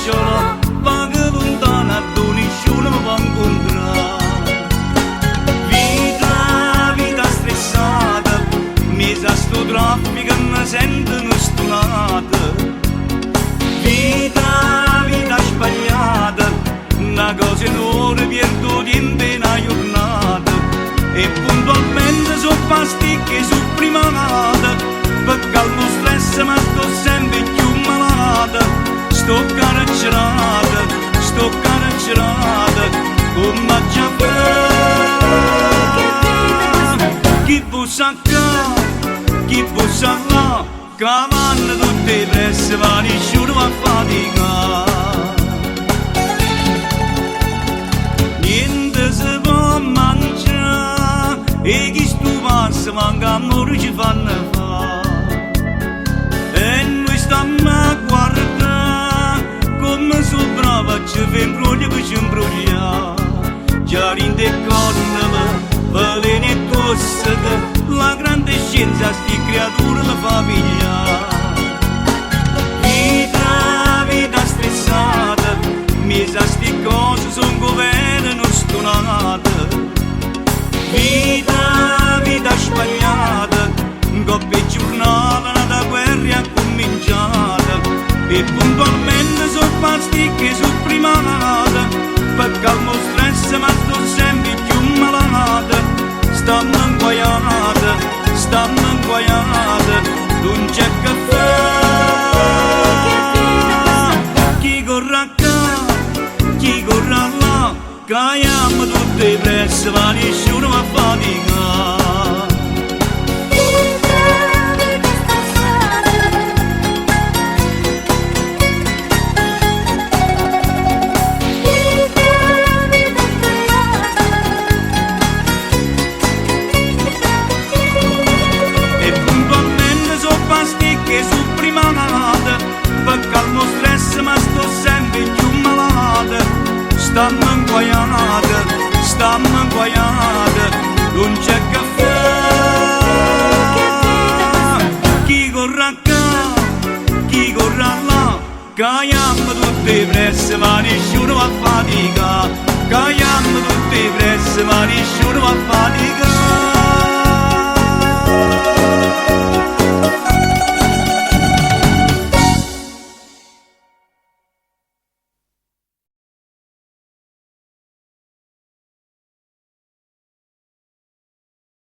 cielo, vaga lontana, dove nessuno mi può incontrare. Vita stressata, mesa a sto traffico mi sentono stonata. Vita sbagliata, una cosa enorme, perdo tempo in una giornata. E puntualmente sono pasticche su primavera, perché al mio stress ma sto sempre più malata. Sto carcerata, come già fa. Chi può là, cavando tutte le presse, va nessuno a faticare. Niente si può mangiare, e chi stu passa manca amore ci fanno fare. E noi stiamo a guardare, come sono brava, ci fa imbroglio per ci imbrogliare. Già rinde corna, veleno e tosse, la grande scienza sti creature la famiglia. Vita stressata, mesa sti cose son governo stonate. Vita sbagliata, un coppia giornata da guerra è cominciata. E puntualmente son pasticche su primavera, perché al mio stress ma sto sempre più malata. Stanno inguaiate, non c'è caffè. Chi corre là, caiamo tutte le presse, ma nessuno a faticare. Stanno inguaiate, non c'è caffè. Chi corre là, caiamo tutte le presse, ma nessuno a fatica. Caiamo tutte le presse, ma nessuno a fatica.